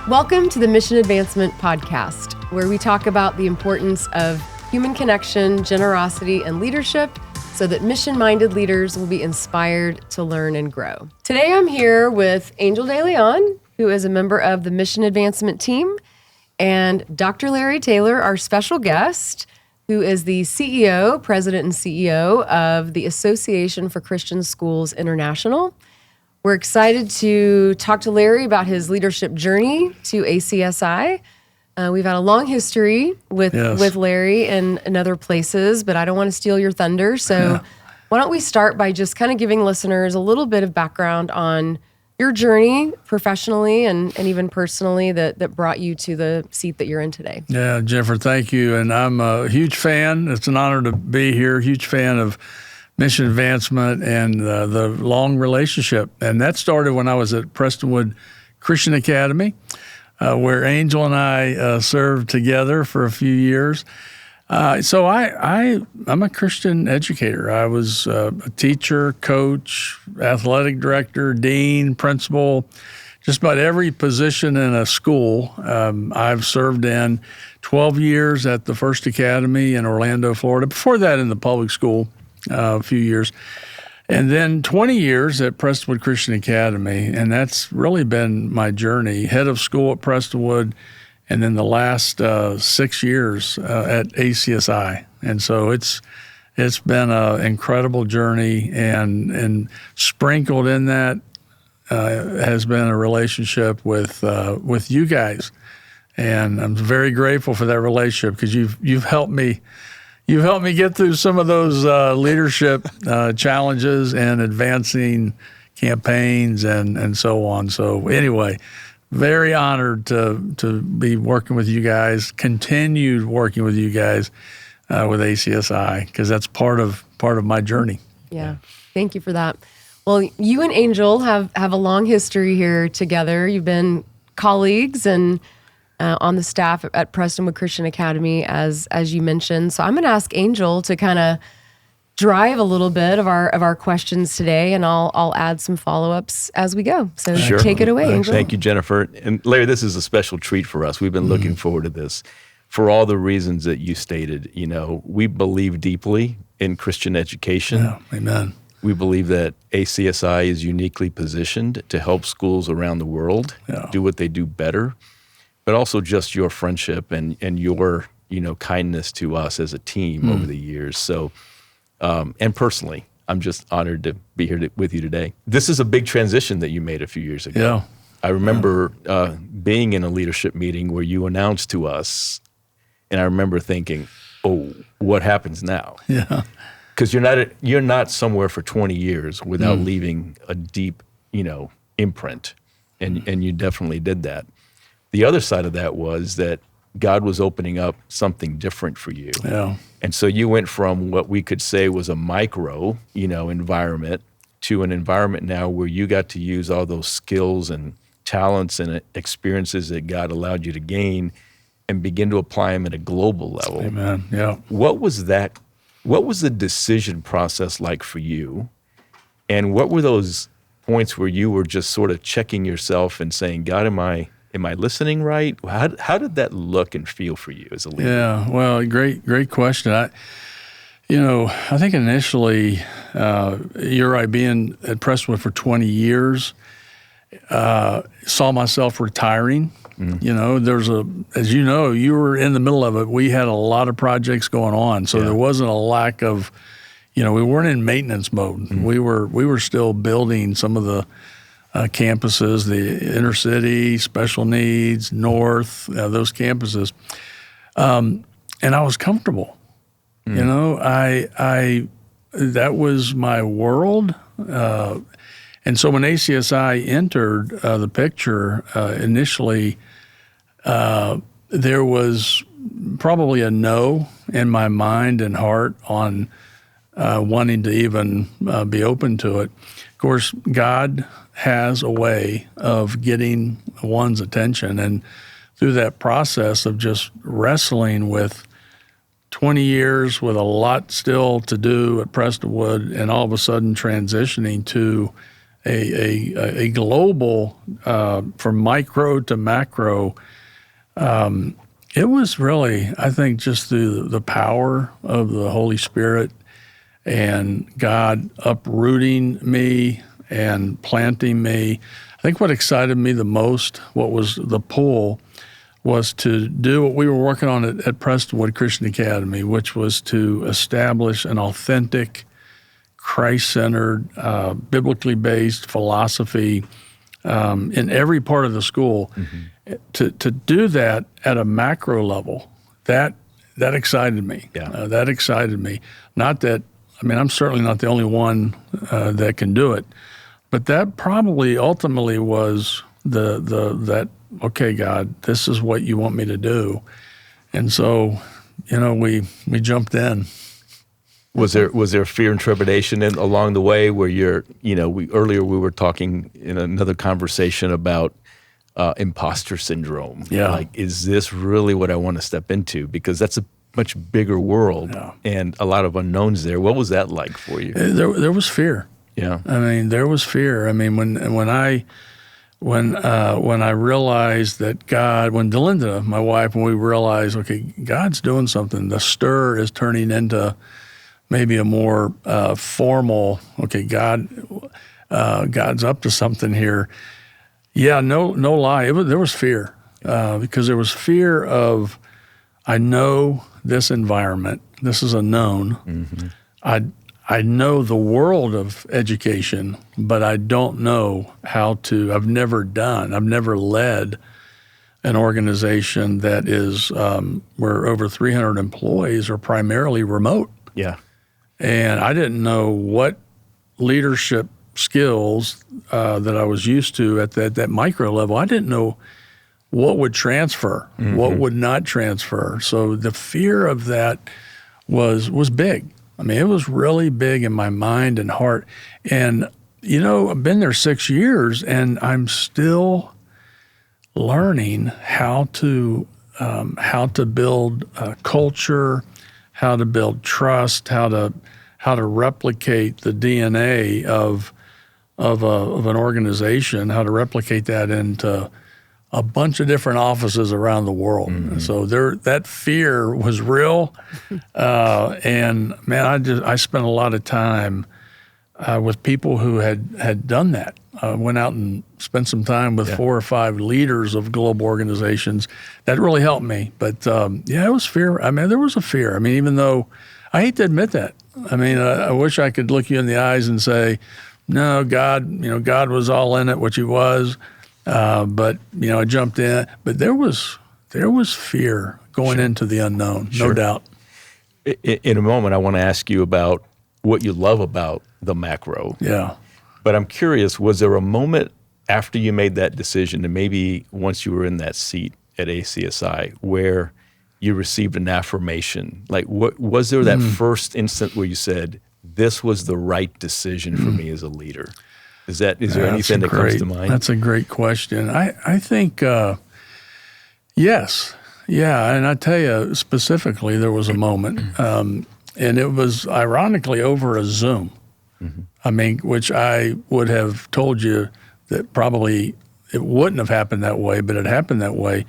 Welcome to the Mission Advancement Podcast, where we talk about the importance of human connection, generosity, and leadership so that mission-minded leaders will be inspired to learn and grow. Today I'm here with Angel De Leon, who is a member of the Mission Advancement team, and Dr. Larry Taylor, our special guest, who is the president and CEO of the Association for Christian Schools International. We're excited to talk to Larry about his leadership journey to ACSI. We've had a long history with Larry in other places, but I don't want to steal your thunder. So why don't we start by just kind of giving listeners a little bit of background on your journey professionally and even personally that brought you to the seat that you're in today. Yeah, Jennifer, thank you. And I'm a huge fan. It's an honor to be here. Huge fan of Mission Advancement and the long relationship. And that started when I was at Prestonwood Christian Academy, where Angel and I served together for a few years. So I'm a Christian educator. I was a teacher, coach, athletic director, dean, principal, just about every position in a school. I've served in 12 years at the First Academy in Orlando, Florida. Before that in the public school, a few years. And then 20 years at Prestonwood Christian Academy, and that's really been my journey. Head of school at Prestonwood, and then the last 6 years at ACSI. And so it's been an incredible journey, and sprinkled in that has been a relationship with you guys. And I'm very grateful for that relationship because you've helped me. You've helped me get through some of those leadership challenges and advancing campaigns and so on. So anyway, very honored to be working with you guys, continued working with you guys with ACSI, because that's part of my journey. Yeah, thank you for that. Well, you and Angel have a long history here together. You've been colleagues and on the staff at Prestonwood Christian Academy, as you mentioned. So I'm going to ask Angel to kind of drive a little bit of our questions today, and I'll add some follow-ups as we go. So Take it away, Angel. Thank you, Jennifer. And Larry, this is a special treat for us. We've been looking forward to this for all the reasons that you stated. You know, we believe deeply in Christian education. Yeah, amen. We believe that ACSI is uniquely positioned to help schools around the world do what they do better, but also just your friendship and your, kindness to us as a team over the years. So, and personally, I'm just honored to be here with you today. This is a big transition that you made a few years ago. Yeah. I remember being in a leadership meeting where you announced to us, and I remember thinking, oh, what happens now? Yeah. Because you're not somewhere for 20 years without leaving a deep, imprint, and you definitely did that. The other side of that was that God was opening up something different for you. Yeah. And so you went from what we could say was a micro, environment to an environment now where you got to use all those skills and talents and experiences that God allowed you to gain and begin to apply them at a global level. Amen. Yeah. What was that? What was the decision process like for you? And what were those points where you were just sort of checking yourself and saying, God, am I listening right? How did that look and feel for you as a leader? Yeah, well, great question. I think initially, you're right, being at Prestonwood for 20 years, saw myself retiring. As you were in the middle of it. We had a lot of projects going on, so there wasn't a lack of, we weren't in maintenance mode. We were still building some of the campuses, the inner city, special needs, North, those campuses. And I was comfortable. That was my world. And so when ACSI entered the picture initially, there was probably a no in my mind and heart on wanting to even be open to it. Of course, God has a way of getting one's attention, and through that process of just wrestling with 20 years with a lot still to do at Prestonwood, and all of a sudden transitioning to a global, from micro to macro. It was really, I think, just through the power of the Holy Spirit and God uprooting me and planting me. I think what excited me the most, what was the pull, was to do what we were working on at Prestonwood Christian Academy, which was to establish an authentic, Christ-centered, biblically based philosophy in every part of the school. To do that at a macro level, that excited me. Yeah. That excited me. Not that, I mean, I'm certainly not the only one that can do it, but that probably ultimately was that, okay, God, this is what you want me to do. And so, we jumped in. Was there fear and trepidation along the way where earlier we were talking in another conversation about imposter syndrome. Yeah. Like, is this really what I want to step into? Because that's a much bigger world and a lot of unknowns there. What was that like for you? There was fear. Yeah. I mean, there was fear. I mean, when I realized that God, when Delinda, my wife, when we realized, okay, God's doing something, the stir is turning into maybe a more formal, okay, God's up to something here. Yeah, no lie. There was fear because there was fear of, I know this environment. This is a known. Mm-hmm. I know the world of education, but I don't know how to. I've never led an organization that is where over 300 employees are primarily remote. Yeah. And I didn't know what leadership skills that I was used to at that micro level. I didn't know what would transfer, what would not transfer. So the fear of that was big. I mean, it was really big in my mind and heart. And, I've been there 6 years, and I'm still learning how to build culture, how to build trust, how to replicate the DNA of an organization, how to replicate that into a bunch of different offices around the world. Mm-hmm. So that fear was real, and man, I spent a lot of time with people who had done that. Went out and spent some time with 4 or 5 leaders of global organizations. That really helped me. But it was fear. I mean, there was a fear. I mean, even though I hate to admit that. I mean, I wish I could look you in the eyes and say, no, God was all in it, which He was. But I jumped in. But there was fear going into the unknown, no doubt. In a moment, I want to ask you about what you love about the macro. Yeah. But I'm curious, was there a moment after you made that decision, and maybe once you were in that seat at ACSI, where you received an affirmation? Like, what was there that first instant where you said, "This was the right decision for me as a leader"? Is there anything that comes to mind? That's a great question. I think yes, yeah. And I tell you specifically, there was a moment, and it was ironically over a Zoom. Mm-hmm. I mean, which I would have told you that probably it wouldn't have happened that way, but it happened that way.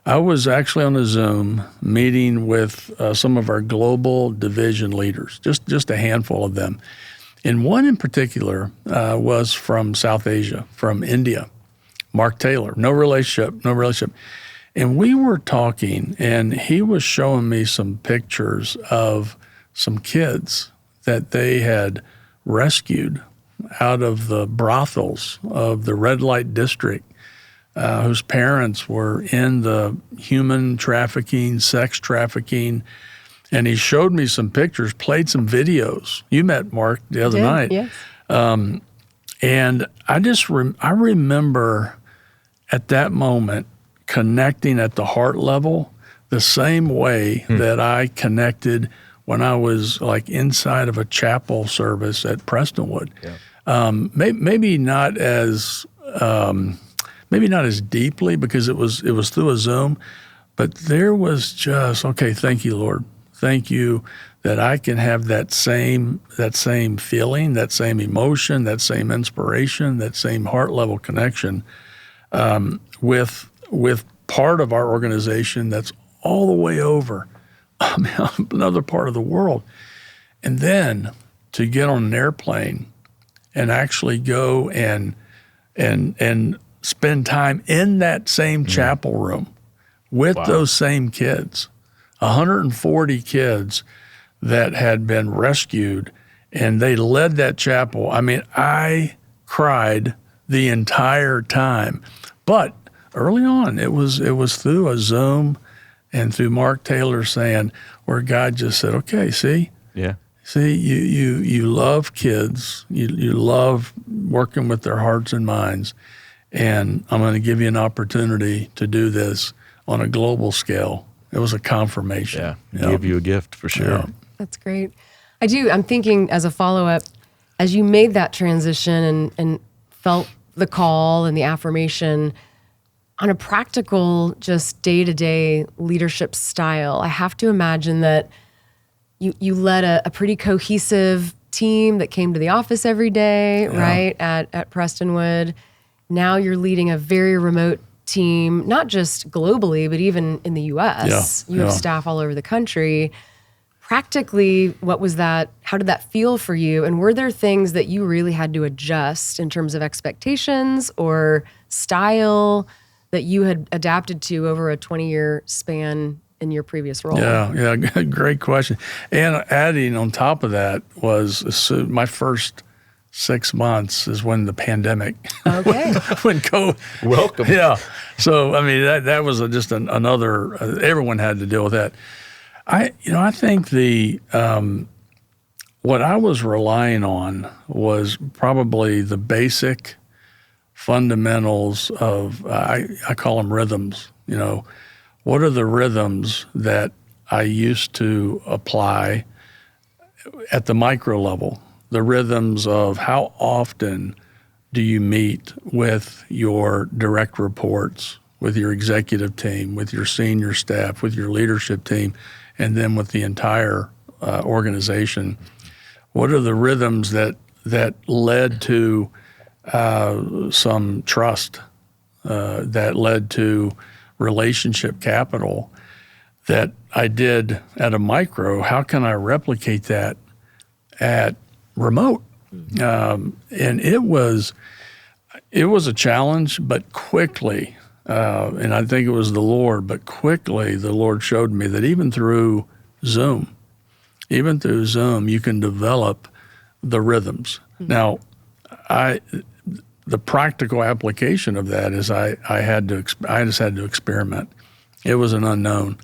I was actually on a Zoom meeting with some of our global division leaders, just a handful of them. And one in particular was from South Asia, from India, Mark Taylor, no relationship. And we were talking, and he was showing me some pictures of some kids that they had rescued out of the brothels of the red light district, whose parents were in the human trafficking, sex trafficking. And he showed me some pictures, played some videos. You met Mark the other night. Yes. And I remember at that moment connecting at the heart level the same way that I connected when I was like inside of a chapel service at Prestonwood. Yeah. Maybe not as deeply because it was through a Zoom, but there was just, okay, thank you, Lord. Thank you that I can have that same feeling, that same emotion, that same inspiration, that same heart level connection with part of our organization that's all the way over another part of the world. And then to get on an airplane and actually go and spend time in that same chapel room with those same kids, 140 kids that had been rescued, and they led that chapel. I mean, I cried the entire time. But early on, it was through a Zoom and through Mark Taylor saying, where God just said, okay, see, you love kids, you love working with their hearts and minds, and I'm going to give you an opportunity to do this on a global scale. It was a confirmation. Yeah, give you a gift for sure. Yeah. That's great. I'm thinking as a follow-up, as you made that transition and felt the call and the affirmation on a practical, just day-to-day leadership style, I have to imagine that you led a pretty cohesive team that came to the office every day, right, at Prestonwood. Now you're leading a very remote team, not just globally, but even in the U.S. You have staff all over the country. Practically, what was that? How did that feel for you? And were there things that you really had to adjust in terms of expectations or style that you had adapted to over a 20-year span in your previous role? Yeah, great question. And adding on top of that was my first 6 months is when the pandemic. Okay. when COVID. Welcome. Yeah. So, I mean, that was just another, everyone had to deal with that. I think what I was relying on was probably the basic fundamentals of, I call them rhythms. What are the rhythms that I used to apply at the micro level? The rhythms of how often do you meet with your direct reports, with your executive team, with your senior staff, with your leadership team, and then with the entire organization? What are the rhythms that led to some trust, that led to relationship capital that I did at a micro? How can I replicate that at remote? And it was a challenge, but quickly, and I think it was the Lord, but quickly the Lord showed me that even through Zoom, you can develop the rhythms. Now, the practical application of that is I just had to experiment. It was an unknown.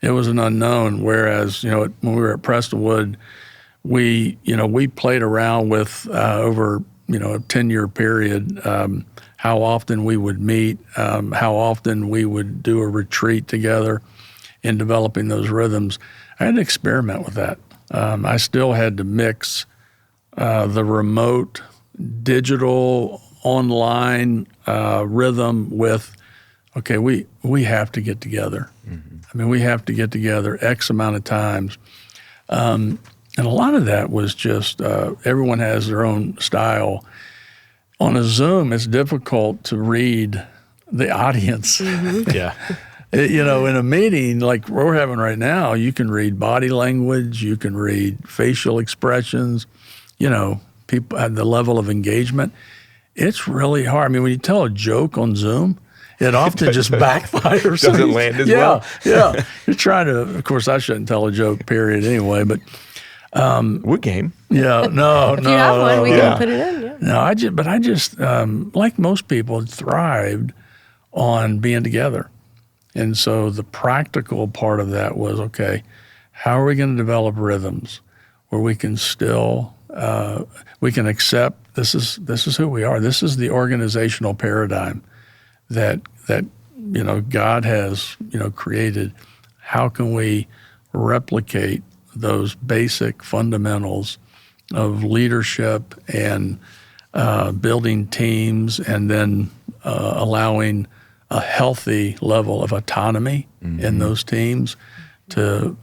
It was an unknown. Whereas, when we were at Prestonwood, we played around with over, a 10-year period, how often we would meet, how often we would do a retreat together in developing those rhythms. I had to experiment with that. I still had to mix the remote, digital, online rhythm with, okay, we have to get together. I mean, we have to get together X amount of times. And a lot of that was just everyone has their own style. On a Zoom, it's difficult to read the audience. Yeah. In a meeting like we're having right now, you can read body language, you can read facial expressions, people at the level of engagement. It's really hard. I mean, when you tell a joke on Zoom, it often just backfires. Doesn't land as well. Yeah. You're trying to, of course, I shouldn't tell a joke, period, anyway, but. We're game. Yeah, no. If you have one, we can put it in. Yeah. No, I just like most people, thrived on being together. And so the practical part of that was, okay, how are we going to develop rhythms where we can still, we can accept this is who we are. This is the organizational paradigm that God has, created. How can we replicate those basic fundamentals of leadership and building teams, and then allowing a healthy level of autonomy in those teams to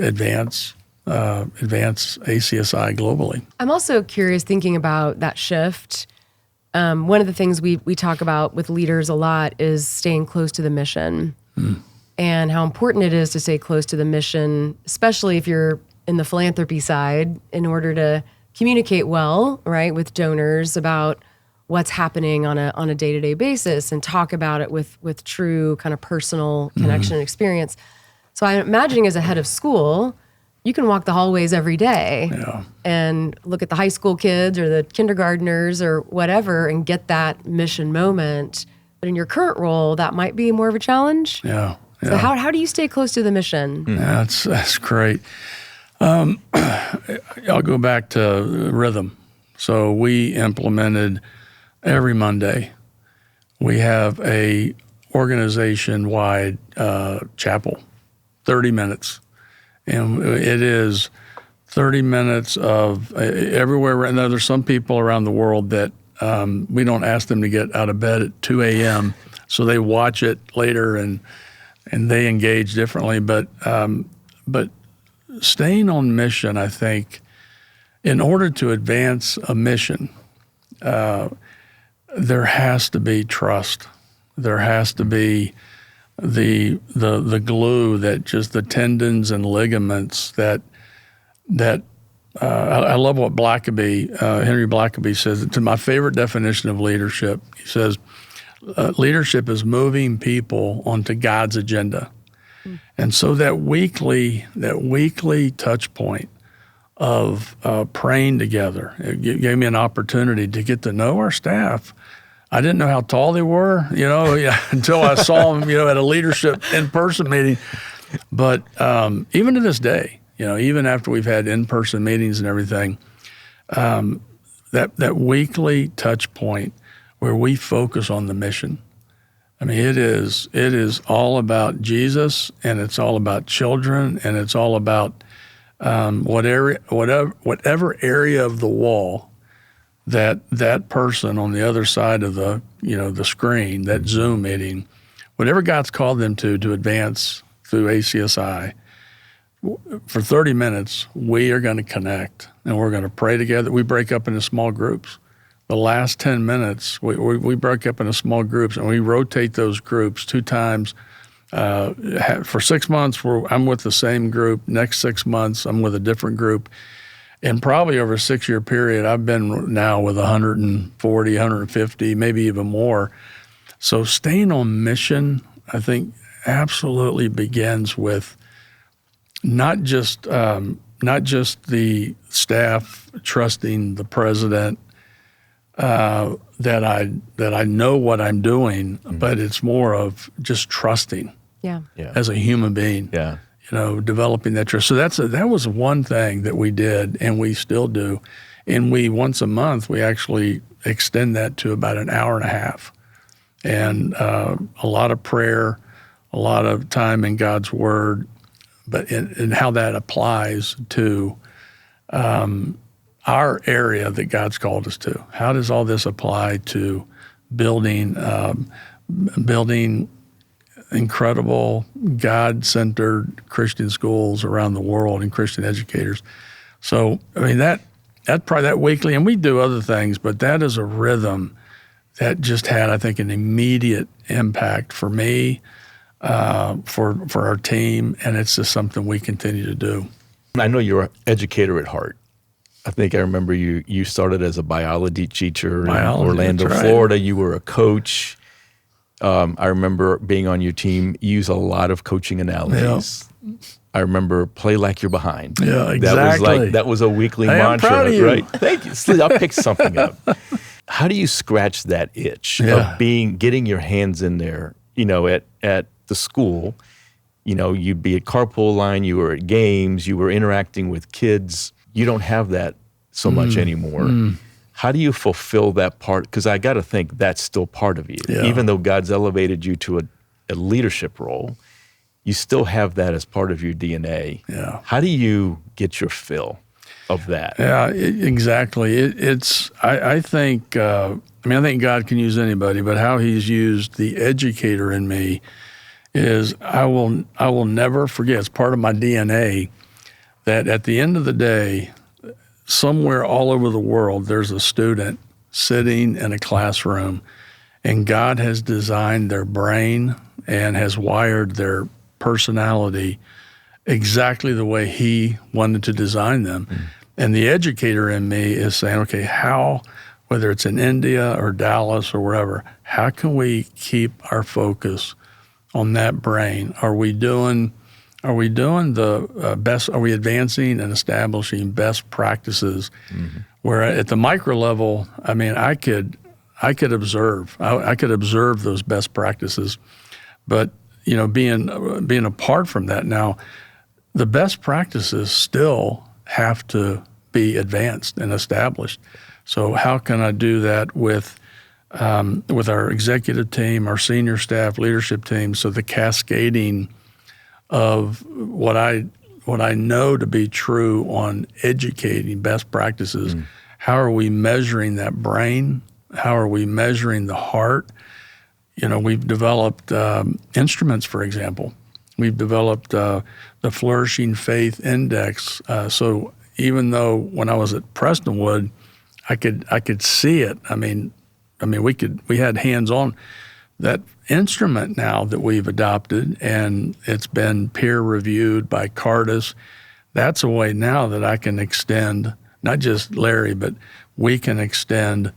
advance advance ACSI globally. I'm also curious, thinking about that shift. One of the things we talk about with leaders a lot is staying close to the mission and how important it is to stay close to the mission, especially if you're in the philanthropy side, in order to communicate well, right, with donors about what's happening on a day-to-day basis and talk about it with true kind of personal connection and experience. So I'm imagining as a head of school, you can walk the hallways every day and look at the high school kids or the kindergartners or whatever and get that mission moment. But in your current role, that might be more of a challenge. Yeah. So how do you stay close to the mission? Yeah, that's great. I'll go back to rhythm. So we implemented every Monday, we have a organization-wide chapel, 30 minutes. And it is 30 minutes of everywhere. And there's some people around the world that we don't ask them to get out of bed at 2 a.m., so they watch it later and they engage differently. But staying on mission, I think, in order to advance a mission, there has to be trust. There has to be the glue, that just the tendons and ligaments that I love what Henry Blackaby says. It's my favorite definition of leadership. He says, leadership is moving people onto God's agenda. And so that weekly touch point of praying together, it gave me an opportunity to get to know our staff. I didn't know how tall they were, until I saw them, at a leadership in-person meeting. But even to this day, even after we've had in-person meetings and everything, that weekly touch point where we focus on the mission. I mean, it is all about Jesus, and it's all about children, and it's all about whatever area of the wall that person on the other side of the screen, that Zoom meeting, whatever God's called them to advance through ACSI, for 30 minutes, we are going to connect and we're going to pray together. We break up into small groups. The last 10 minutes, we break up into small groups and we rotate those groups 2 times. For 6 months, I'm with the same group. Next 6 months, I'm with a different group. And probably over a 6-year period, I've been now with 140, 150, maybe even more. So staying on mission, I think, absolutely begins with not just the staff trusting the president that I know what I'm doing, but it's more of just trusting as a human being. Yeah. Developing that trust. So that was one thing that we did, and we still do. And once a month, we actually extend that to about an hour and a half. And a lot of prayer, a lot of time in God's Word, but in how that applies to our area that God's called us to. How does all this apply to building incredible, God-centered Christian schools around the world and Christian educators? So, I mean, that probably that weekly, and we do other things, but that is a rhythm that just had, I think, an immediate impact for me, for our team, and it's just something we continue to do. I know you're an educator at heart. I think I remember you started as a biology teacher in Orlando, Florida. You were a coach. I remember being on your team, you use a lot of coaching analogies. Yeah. I remember play like you're behind. Yeah, exactly. That was a weekly mantra, I'm proud of you. Right? Thank you. I'll pick something up. How do you scratch that itch of getting your hands in there, at the school? You'd be at carpool line, you were at games, you were interacting with kids. You don't have that so much anymore. How do you fulfill that part? Because I got to think that's still part of you. Yeah. Even though God's elevated you to a leadership role, you still have that as part of your DNA. Yeah. How do you get your fill of that? Yeah, exactly. I think God can use anybody, but how He's used the educator in me is I will never forget. It's part of my DNA that at the end of the day, somewhere all over the world, there's a student sitting in a classroom, and God has designed their brain and has wired their personality exactly the way He wanted to design them. And the educator in me is saying, okay, how, whether it's in India or Dallas or wherever, how can we keep our focus on that brain? Are we doing the best? Are we advancing and establishing best practices? Where at the micro level, I mean, I could observe. I could observe those best practices, but being apart from that now, the best practices still have to be advanced and established. So how can I do that with our executive team, our senior staff, leadership team? So the cascading of what I know to be true on educating best practices. How are we measuring that brain? How are we measuring the heart? We've developed instruments, for example. We've developed the Flourishing Faith Index. So even though when I was at Prestonwood, I could see it. I mean, we had hands-on. That instrument now that we've adopted, and it's been peer-reviewed by Cardis, that's a way now that I can extend, not just Larry, but we can extend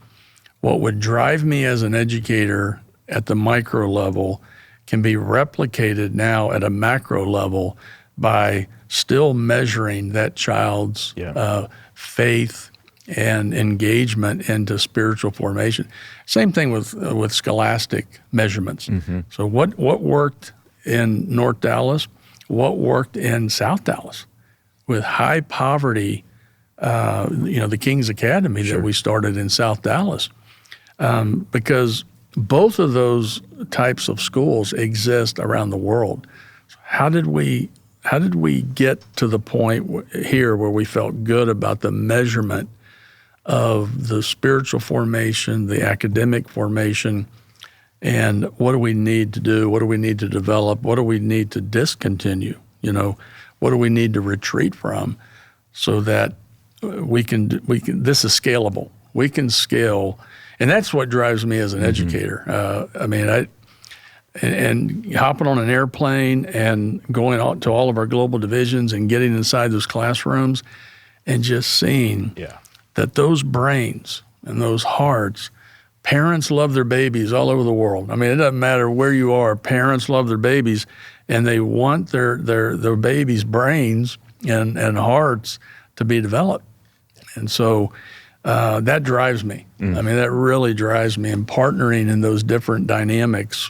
what would drive me as an educator at the micro level can be replicated now at a macro level by still measuring that child's faith and engagement into spiritual formation. Same thing with scholastic measurements. So what worked in North Dallas, what worked in South Dallas with high poverty, the King's Academy that we started in South Dallas, because both of those types of schools exist around the world. So how did we get to the point here where we felt good about the measurement of the spiritual formation, the academic formation, and what do we need to do? What do we need to develop? What do we need to discontinue? What do we need to retreat from so that we can, this is scalable. We can scale, and that's what drives me as an educator. And hopping on an airplane and going out to all of our global divisions and getting inside those classrooms and just seeing that those brains and those hearts, parents love their babies all over the world. I mean, it doesn't matter where you are. Parents love their babies, and they want their babies' brains and hearts to be developed. And so that drives me. I mean, that really drives me. And partnering in those different dynamics,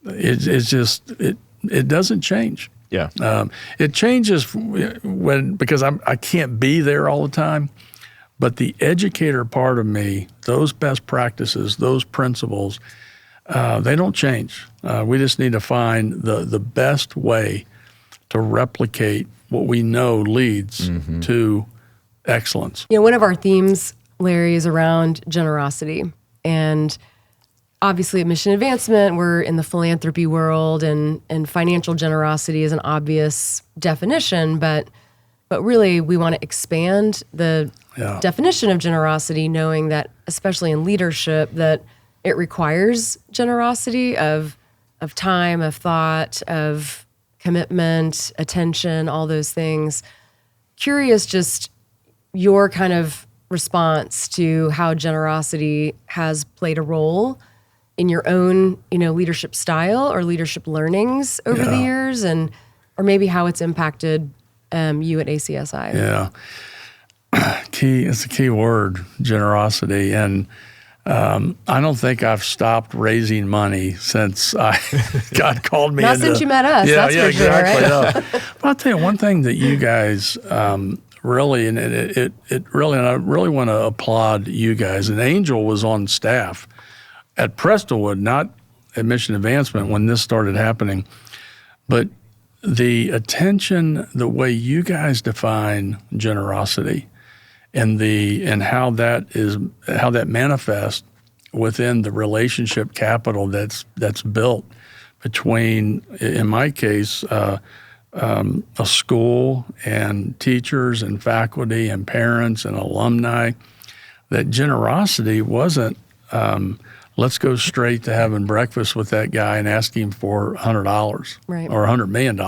it doesn't change. It changes because I can't be there all the time, but the educator part of me, those best practices, those principles, they don't change. We just need to find the best way to replicate what we know leads to excellence. One of our themes, Larry, is around generosity. And obviously at Mission Advancement, we're in the philanthropy world, and financial generosity is an obvious definition, but really we want to expand the definition of generosity, knowing that, especially in leadership, that it requires generosity of time, of thought, of commitment, attention, all those things. Curious just your kind of response to how generosity has played a role in your own, leadership style or leadership learnings over the years, or maybe how it's impacted you at ACSI. Yeah. It's a key word, generosity. And I don't think I've stopped raising money since God called me. Not since you met us, that's for exactly. sure, right? But I'll tell you one thing that you guys really, and it really, and I really want to applaud you guys. And Angel was on staff at Prestonwood, not at Mission Advancement when this started happening, but the attention, the way you guys define generosity, and how that manifests within the relationship capital that's built between, in my case, a school and teachers and faculty and parents and alumni that generosity wasn't, let's go straight to having breakfast with that guy and ask him for $100 right. or $100 million.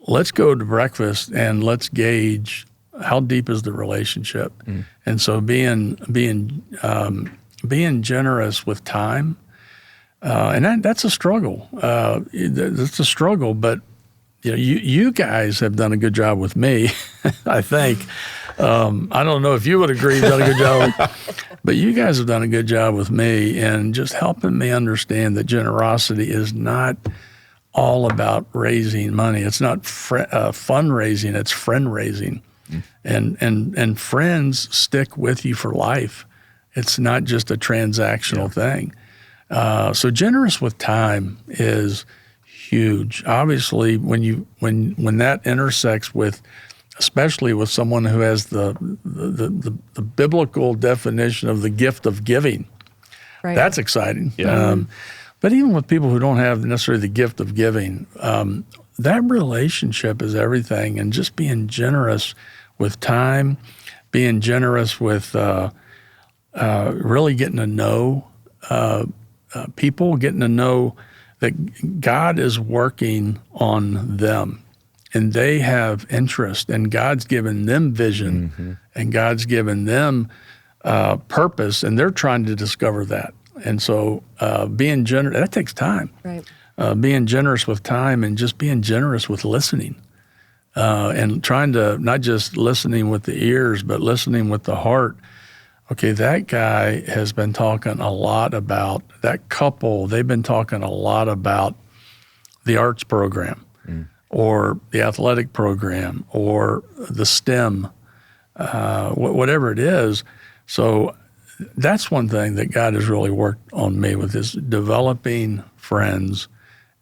Let's go to breakfast and let's gauge how deep is the relationship. And so being generous with time, and that's a struggle. It's a struggle, but you guys have done a good job with me, I think. I don't know if you would agree you've done a good job, but you guys have done a good job with me and just helping me understand that generosity is not all about raising money. It's not fundraising, it's friend raising. And friends stick with you for life. It's not just a transactional thing. So generous with time is huge. Obviously, when that intersects with, especially with someone who has the biblical definition of the gift of giving, Right. that's exciting. Yeah. But even with people who don't have necessarily the gift of giving, that relationship is everything. And just being generous with time, being generous with really getting to know people, getting to know that God is working on them and they have interest and God's given them vision and God's given them purpose and they're trying to discover that. And so being generous, that takes time. Right. Being generous with time and just being generous with listening and trying to not just listening with the ears, but listening with the heart. Okay, that guy has been talking a lot about, that couple, they've been talking a lot about the arts program or the athletic program or the STEM, whatever it is. So that's one thing that God has really worked on me with is developing friends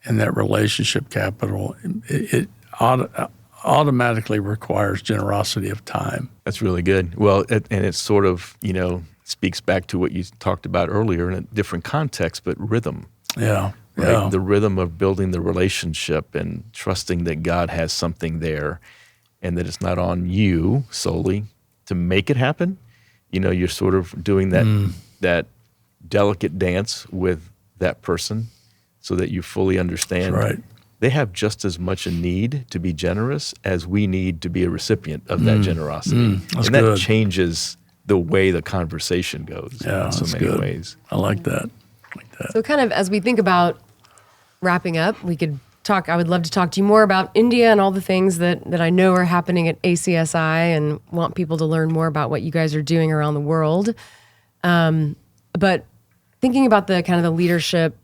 and that relationship capital. It automatically requires generosity of time. That's really good. Well, and it sort of, speaks back to what you talked about earlier in a different context, but rhythm. Yeah. Right? Yeah. The rhythm of building the relationship and trusting that God has something there and that it's not on you solely to make it happen. You're sort of doing that delicate dance with that person so that you fully understand That's right. they have just as much a need to be generous as we need to be a recipient of that generosity. That's and that good. changes the way the conversation goes Yeah, in so that's many good. ways. I like that. So kind of as we think about wrapping up, we could talk, I would love to talk to you more about India and all the things that I know are happening at ACSI and want people to learn more about what you guys are doing around the world. But thinking about the kind of the leadership,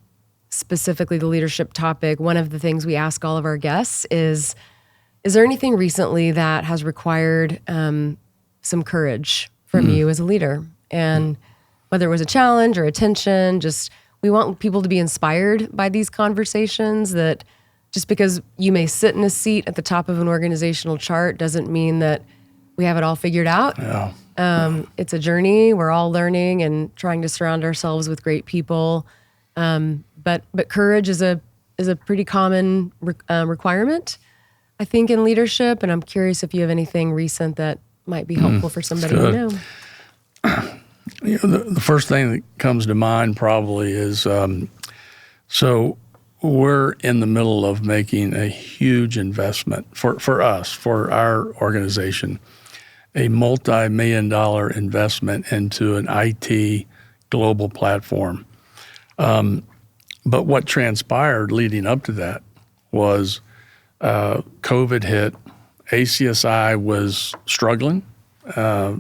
specifically the leadership topic, one of the things we ask all of our guests is there anything recently that has required some courage from you as a leader? And whether it was a challenge or a tension, just we want people to be inspired by these conversations, that just because you may sit in a seat at the top of an organizational chart doesn't mean that we have it all figured out. Yeah. It's a journey. We're all learning and trying to surround ourselves with great people. But courage is a pretty common requirement, I think, in leadership. And I'm curious if you have anything recent that might be helpful for somebody to know. The first thing that comes to mind probably is, so we're in the middle of making a huge investment for us, for our organization, a multi-million-dollar investment into an IT global platform. But what transpired leading up to that was COVID hit. ACSI was struggling. Our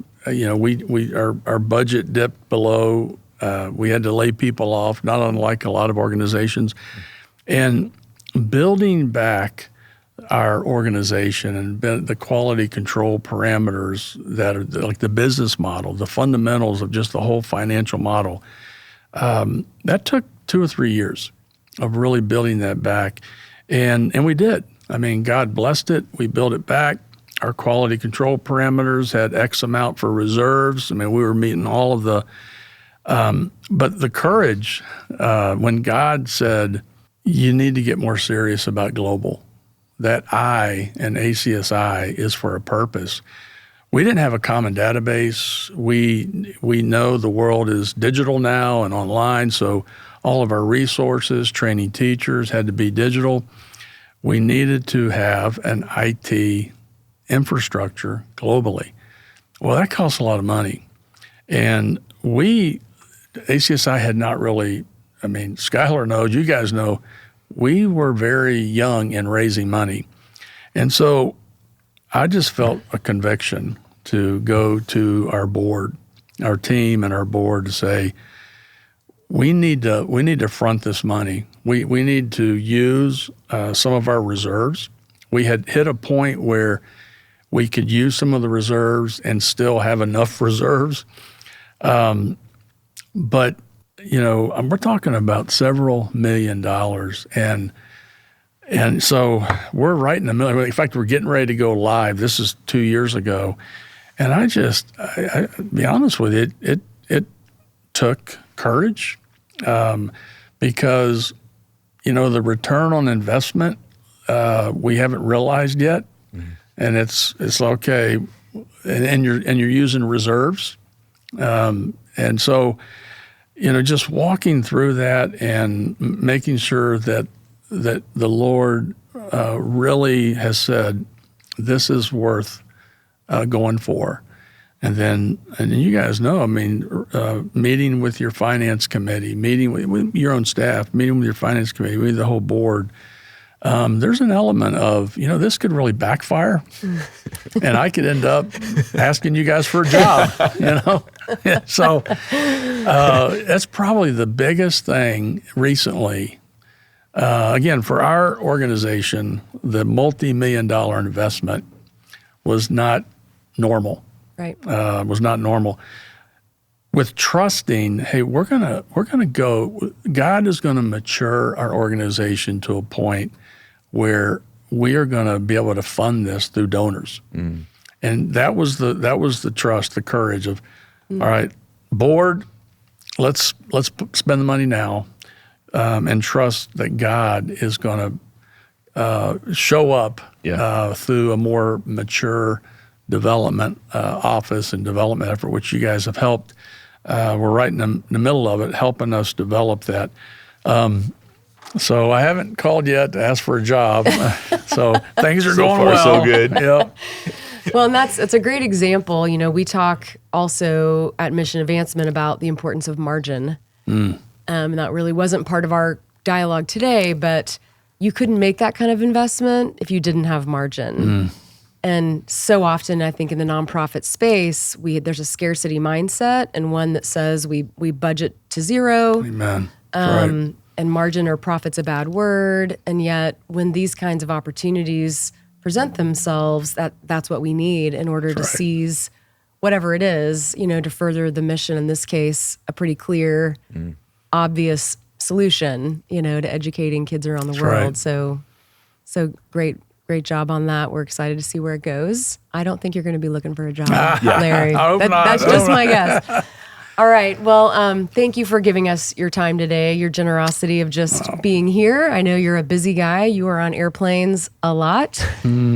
budget dipped below. We had to lay people off, not unlike a lot of organizations. And building back our organization and the quality control parameters that are like the business model, the fundamentals of just the whole financial model, that took 2 or 3 years of really building that back. And we did. I mean, God blessed it. We built it back. Our quality control parameters had X amount for reserves. I mean, we were meeting all of the, but the courage, when God said, you need to get more serious about global, that I and ACSI is for a purpose. We didn't have a common database. We know the world is digital now and online, so all of our resources, training teachers had to be digital. We needed to have an IT infrastructure globally. Well, that costs a lot of money. And ACSI had not really, Skylar knows, you guys know, we were very young in raising money. And so I just felt a conviction to go to our board, our team and our board to say, we need to front this money. We need to use some of our reserves. We had hit a point where we could use some of the reserves and still have enough reserves. But, we're talking about several $1 million. And so we're right in the middle. In fact, we're getting ready to go live. This is 2 years ago. And I be honest with you, it took courage because, the return on investment, we haven't realized yet. Mm-hmm. And it's okay. And you're using reserves. And so, just walking through that and making sure that the Lord really has said, this is worth going for. And then you guys know, meeting with your finance committee, meeting with your own staff, meeting with your finance committee, with the whole board, there's an element of, this could really backfire and I could end up asking you guys for a job, So that's probably the biggest thing recently. Again, for our organization, the multi-million-dollar investment was not normal. Right. Was not normal. With trusting, hey, we're gonna go. God is gonna mature our organization to a point where we are gonna be able to fund this through donors, and that was the trust, the courage of, all right, board, let's spend the money now, and trust that God is gonna show up through a more mature development office and development effort, which you guys have helped. We're right in the middle of it, helping us develop that. So I haven't called yet to ask for a job. So things are going well. So good. Yeah. Well, and it's a great example. We talk also at Mission Advancement about the importance of margin. That really wasn't part of our dialogue today, but you couldn't make that kind of investment if you didn't have margin. And so often, I think in the nonprofit space, there's a scarcity mindset and one that says we budget to zero. Amen. Right. And margin or profit's a bad word. And yet, when these kinds of opportunities present themselves, that's what we need in order to seize whatever it is, to further the mission. In this case, a pretty clear, obvious solution, to educating kids around the world. Right. So great job on that. We're excited to see where it goes. I don't think you're going to be looking for a job, Larry. That's just my guess. All right. Well, thank you for giving us your time today, your generosity of just being here. I know you're a busy guy. You are on airplanes a lot.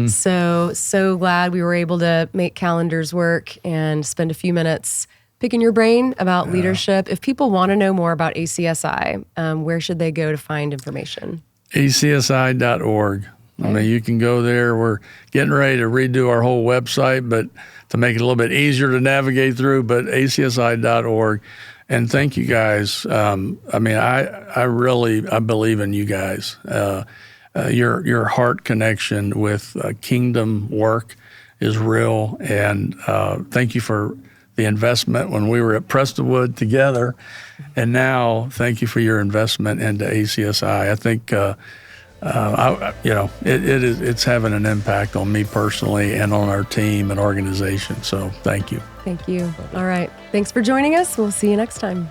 So glad we were able to make calendars work and spend a few minutes picking your brain about leadership. If people want to know more about ACSI, where should they go to find information? ACSI.org. You can go there. We're getting ready to redo our whole website, but to make it a little bit easier to navigate through, but ACSI.org. And thank you guys. I believe in you guys. Your heart connection with kingdom work is real. And thank you for the investment when we were at Prestonwood together. And now thank you for your investment into ACSI. I think, it's having an impact on me personally and on our team and organization. So thank you. Thank you. All right. Thanks for joining us. We'll see you next time.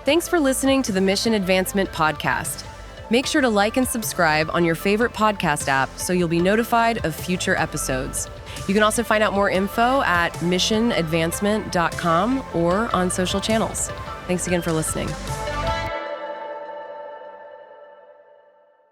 Thanks for listening to the Mission Advancement Podcast. Make sure to like and subscribe on your favorite podcast app so you'll be notified of future episodes. You can also find out more info at missionadvancement.com or on social channels. Thanks again for listening.